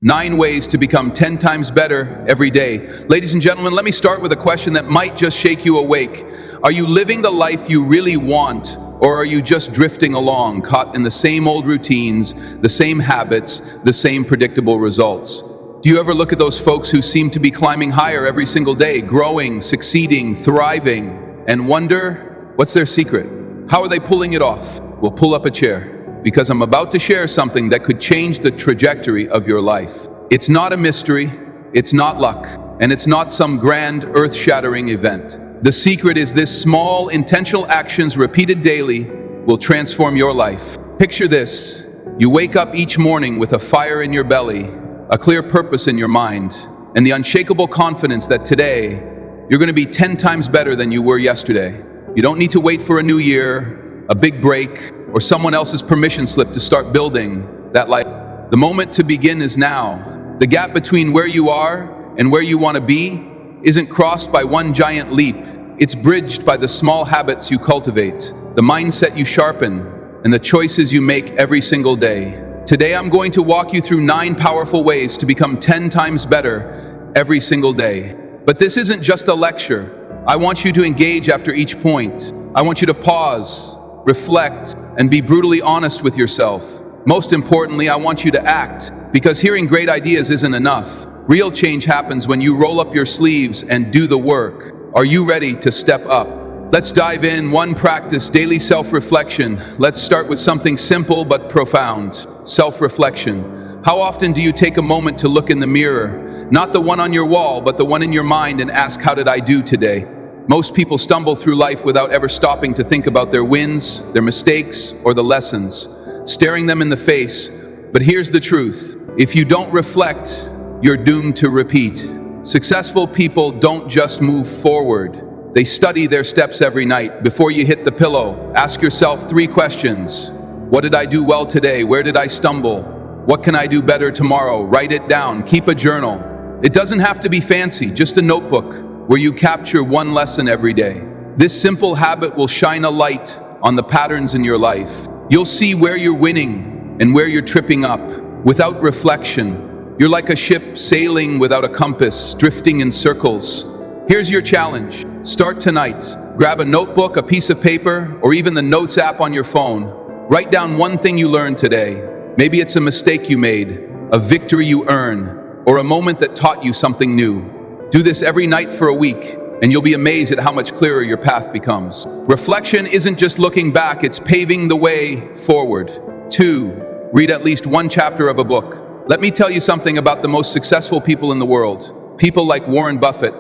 9 ways to become 10 times better every day. Ladies and gentlemen, let me start with a question that might just shake you awake. Are you living the life you really want, or are you just drifting along, caught in the same old routines, the same habits, the same predictable results? Do you ever look at those folks who seem to be climbing higher every single day, growing, succeeding, thriving, and wonder, what's their secret? How are they pulling it off? Well, pull up a chair, because I'm about to share something that could change the trajectory of your life. It's not a mystery, it's not luck, and it's not some grand, earth-shattering event. The secret is this: small, intentional actions repeated daily will transform your life. Picture this: you wake up each morning with a fire in your belly, a clear purpose in your mind, and the unshakable confidence that today you're going to be 10 times better than you were yesterday. You don't need to wait for a new year, a big break, or someone else's permission slip to start building that life. The moment to begin is now. The gap between where you are and where you want to be isn't crossed by one giant leap. It's bridged by the small habits you cultivate, the mindset you sharpen, and the choices you make every single day. Today I'm going to walk you through 9 powerful ways to become 10 times better every single day. But this isn't just a lecture. I want you to engage after each point. I want you to pause, reflect, and be brutally honest with yourself. Most importantly, I want you to act, because hearing great ideas isn't enough. Real change happens when you roll up your sleeves and do the work. Are you ready to step up? Let's dive in. 1, practice daily self-reflection. Let's start with something simple but profound. Self-reflection. How often do you take a moment to look in the mirror? Not the one on your wall, but the one in your mind, and ask, how did I do today? Most people stumble through life without ever stopping to think about their wins, their mistakes, or the lessons, staring them in the face. But here's the truth: if you don't reflect, you're doomed to repeat. Successful people don't just move forward. They study their steps every night. Before you hit the pillow, ask yourself 3 questions. What did I do well today? Where did I stumble? What can I do better tomorrow? Write it down. Keep a journal. It doesn't have to be fancy, just a notebook where you capture 1 lesson every day. This simple habit will shine a light on the patterns in your life. You'll see where you're winning and where you're tripping up. Without reflection, you're like a ship sailing without a compass, drifting in circles. Here's your challenge. Start tonight. Grab a notebook, a piece of paper, or even the Notes app on your phone. Write down 1 thing you learned today. Maybe it's a mistake you made, a victory you earn, or a moment that taught you something new. Do this every night for a week, and you'll be amazed at how much clearer your path becomes. Reflection isn't just looking back, it's paving the way forward. 2, read at least 1 chapter of a book. Let me tell you something about the most successful people in the world. People like Warren Buffett,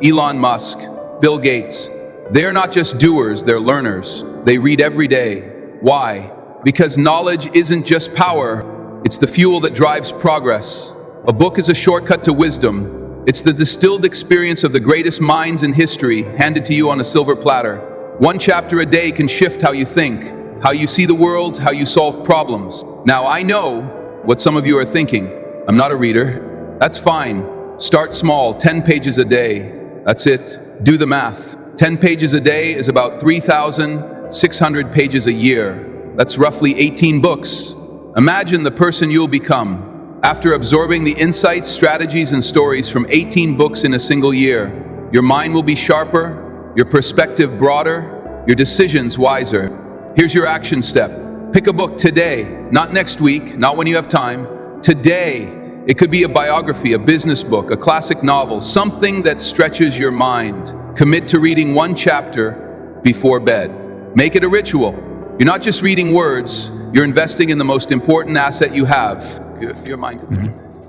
Elon Musk, Bill Gates. They're not just doers, they're learners. They read every day. Why? Because knowledge isn't just power, it's the fuel that drives progress. A book is a shortcut to wisdom. It's the distilled experience of the greatest minds in history, handed to you on a silver platter. 1 chapter a day can shift how you think, how you see the world, how you solve problems. Now, I know what some of you are thinking. I'm not a reader. That's fine. Start small, 10 pages a day. That's it. Do the math. 10 pages a day is about 3,600 pages a year. That's roughly 18 books. Imagine the person you'll become after absorbing the insights, strategies, and stories from 18 books in a single year. Your mind will be sharper, your perspective broader, your decisions wiser. Here's your action step. Pick a book today, not next week, not when you have time. Today. It could be a biography, a business book, a classic novel, something that stretches your mind. Commit to reading 1 chapter before bed. Make it a ritual. You're not just reading words, you're investing in the most important asset you have, your mind.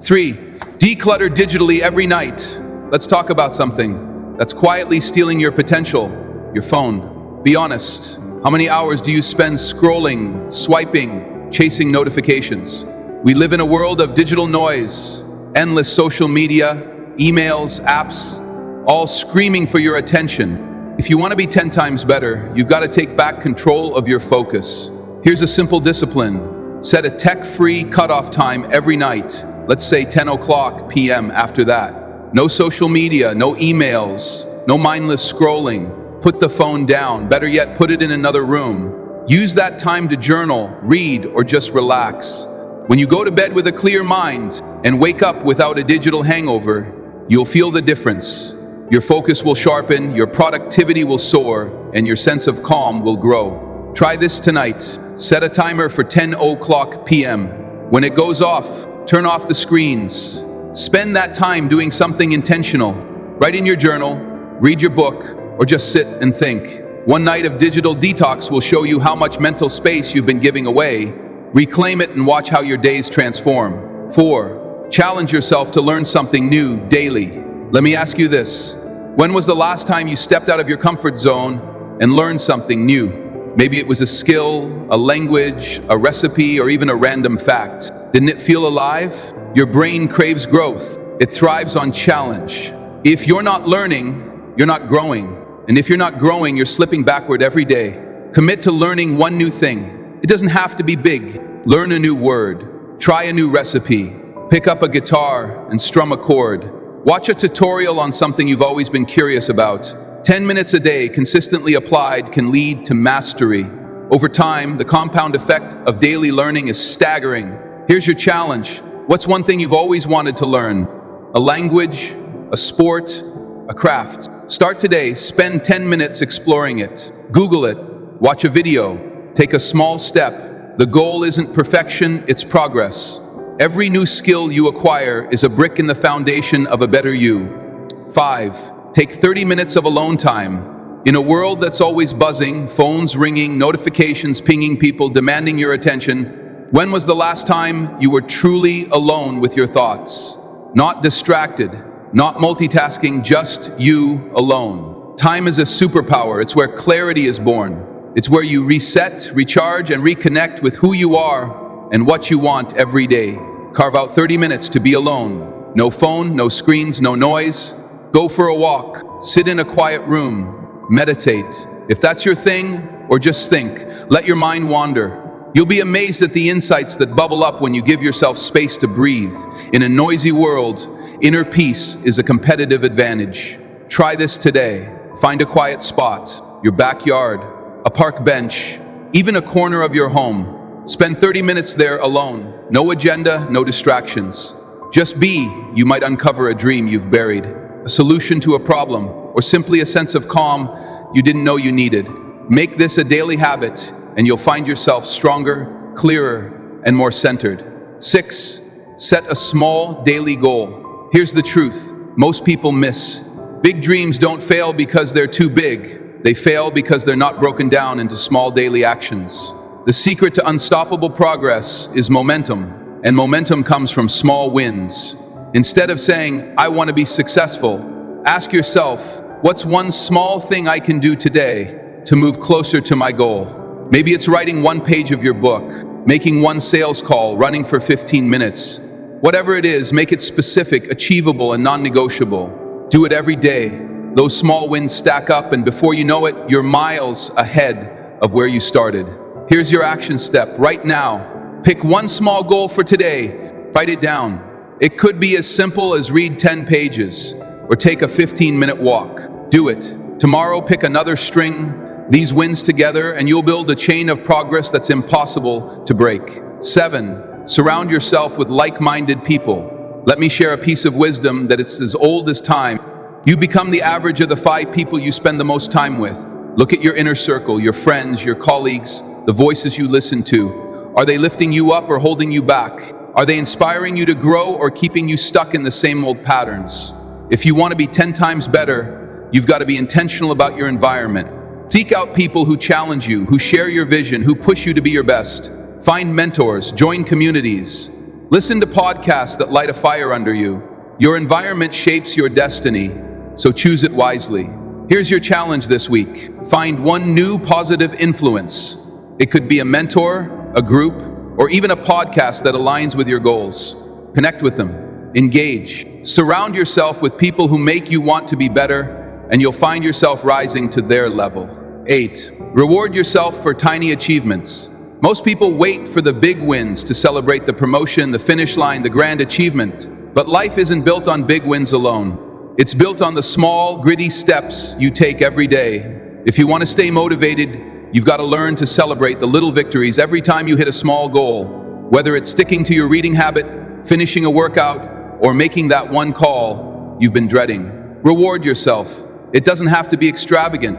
3, declutter digitally every night. Let's talk about something that's quietly stealing your potential: your phone. Be honest. How many hours do you spend scrolling, swiping, chasing notifications? We live in a world of digital noise, endless social media, emails, apps, all screaming for your attention. If you want to be 10 times better, you've got to take back control of your focus. Here's a simple discipline. Set a tech-free cutoff time every night. Let's say 10 o'clock p.m. After that. No social media, no emails, no mindless scrolling. Put the phone down. Better yet, put it in another room. Use that time to journal, read, or just relax. When you go to bed with a clear mind, and wake up without a digital hangover, you'll feel the difference. Your focus will sharpen, your productivity will soar, and your sense of calm will grow. Try this tonight. Set a timer for 10:00 p.m. When it goes off, turn off the screens. Spend that time doing something intentional. Write in your journal, read your book, or just sit and think. One night of digital detox will show you how much mental space you've been giving away. Reclaim it and watch how your days transform. 4. Challenge yourself to learn something new daily. Let me ask you this. When was the last time you stepped out of your comfort zone and learned something new? Maybe it was a skill, a language, a recipe, or even a random fact. Didn't it feel alive? Your brain craves growth. It thrives on challenge. If you're not learning, you're not growing. And if you're not growing, you're slipping backward every day. Commit to learning one new thing. It doesn't have to be big. Learn a new word. Try a new recipe. Pick up a guitar and strum a chord. Watch a tutorial on something you've always been curious about. 10 minutes a day, consistently applied, can lead to mastery. Over time, the compound effect of daily learning is staggering. Here's your challenge. What's one thing you've always wanted to learn? A language, a sport, a craft. Start today. Spend 10 minutes exploring it. Google it. Watch a video. Take a small step. The goal isn't perfection, it's progress. Every new skill you acquire is a brick in the foundation of a better you. 5. Take 30 minutes of alone time. In a world that's always buzzing, phones ringing, notifications pinging, people demanding your attention, when was the last time you were truly alone with your thoughts? Not distracted, not multitasking, just you alone. Time is a superpower. It's where clarity is born. It's where you reset, recharge, and reconnect with who you are and what you want every day. Carve out 30 minutes to be alone. No phone, no screens, no noise. Go for a walk. Sit in a quiet room. Meditate. If that's your thing, or just think. Let your mind wander. You'll be amazed at the insights that bubble up when you give yourself space to breathe. In a noisy world, inner peace is a competitive advantage. Try this today. Find a quiet spot, your backyard, a park bench, even a corner of your home. Spend 30 minutes there alone. No agenda, no distractions. Just be. You might uncover a dream you've buried, a solution to a problem, or simply a sense of calm you didn't know you needed. Make this a daily habit, and you'll find yourself stronger, clearer, and more centered. 6. Set a small daily goal. Here's the truth. Most people miss. Big dreams don't fail because they're too big. They fail because they're not broken down into small daily actions. The secret to unstoppable progress is momentum, and momentum comes from small wins. Instead of saying, I want to be successful, ask yourself, what's one small thing I can do today to move closer to my goal? Maybe it's writing one page of your book, making one sales call, running for 15 minutes. Whatever it is, make it specific, achievable, and non-negotiable. Do it every day. Those small wins stack up, and before you know it, you're miles ahead of where you started. Here's your action step right now. Pick one small goal for today. Write it down. It could be as simple as read 10 pages or take a 15-minute walk. Do it. Tomorrow, pick another string. These wins together, and you'll build a chain of progress that's impossible to break. 7. Surround yourself with like-minded people. Let me share a piece of wisdom that it's as old as time. You become the average of the 5 people you spend the most time with. Look at your inner circle, your friends, your colleagues, the voices you listen to. Are they lifting you up or holding you back? Are they inspiring you to grow or keeping you stuck in the same old patterns? If you want to be 10 times better, you've got to be intentional about your environment. Seek out people who challenge you, who share your vision, who push you to be your best. Find mentors, join communities. Listen to podcasts that light a fire under you. Your environment shapes your destiny, so choose it wisely. Here's your challenge this week. Find one new positive influence. It could be a mentor, a group, or even a podcast that aligns with your goals. Connect with them. Engage. Surround yourself with people who make you want to be better, and you'll find yourself rising to their level. 8. Reward yourself for tiny achievements. Most people wait for the big wins to celebrate the promotion, the finish line, the grand achievement. But life isn't built on big wins alone. It's built on the small, gritty steps you take every day. If you want to stay motivated, you've got to learn to celebrate the little victories every time you hit a small goal. Whether it's sticking to your reading habit, finishing a workout, or making that one call you've been dreading. Reward yourself. It doesn't have to be extravagant.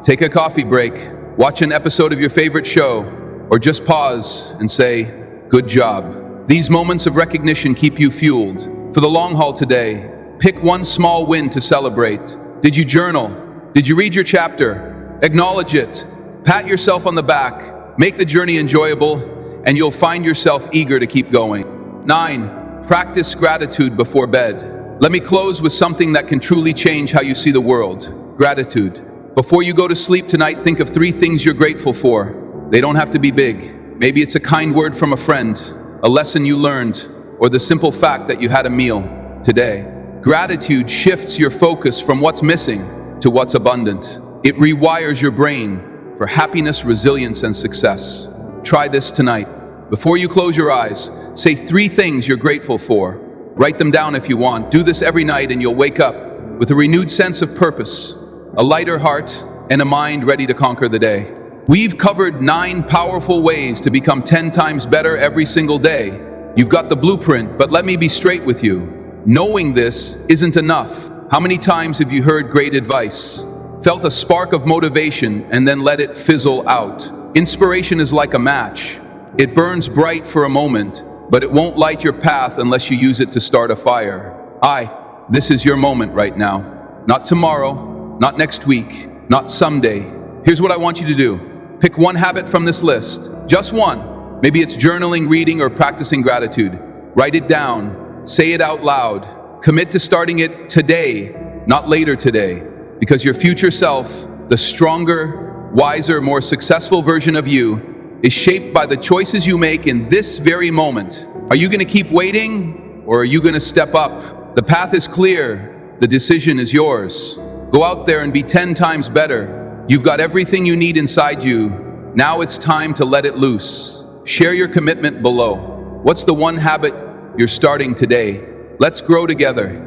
Take a coffee break, watch an episode of your favorite show, or just pause and say, good job. These moments of recognition keep you fueled. For the long haul today, pick one small win to celebrate. Did you journal? Did you read your chapter? Acknowledge it. Pat yourself on the back. Make the journey enjoyable, and you'll find yourself eager to keep going. 9. Practice gratitude before bed. Let me close with something that can truly change how you see the world. Gratitude. Before you go to sleep tonight, think of 3 things you're grateful for. They don't have to be big. Maybe it's a kind word from a friend, a lesson you learned, or the simple fact that you had a meal today. Gratitude shifts your focus from what's missing to what's abundant. It rewires your brain for happiness, resilience, and success. Try this tonight. Before you close your eyes, say 3 things you're grateful for. Write them down if you want. Do this every night and you'll wake up with a renewed sense of purpose, a lighter heart, and a mind ready to conquer the day. We've covered 9 powerful ways to become 10 times better every single day. You've got the blueprint, but let me be straight with you. Knowing this isn't enough. How many times have you heard great advice, felt a spark of motivation, and then let it fizzle out? Inspiration is like a match. It burns bright for a moment, but it won't light your path unless you use it to start a fire. This is your moment right now. Not tomorrow, not next week, not someday. Here's what I want you to do. Pick one habit from this list, just one. Maybe it's journaling, reading, or practicing gratitude. Write it down, say it out loud. Commit to starting it today, not later today, because your future self, the stronger, wiser, more successful version of you, is shaped by the choices you make in this very moment. Are you going to keep waiting, or are you going to step up? The path is clear, the decision is yours. Go out there and be 10 times better. You've got everything you need inside you. Now it's time to let it loose. Share your commitment below. What's the one habit you're starting today? Let's grow together.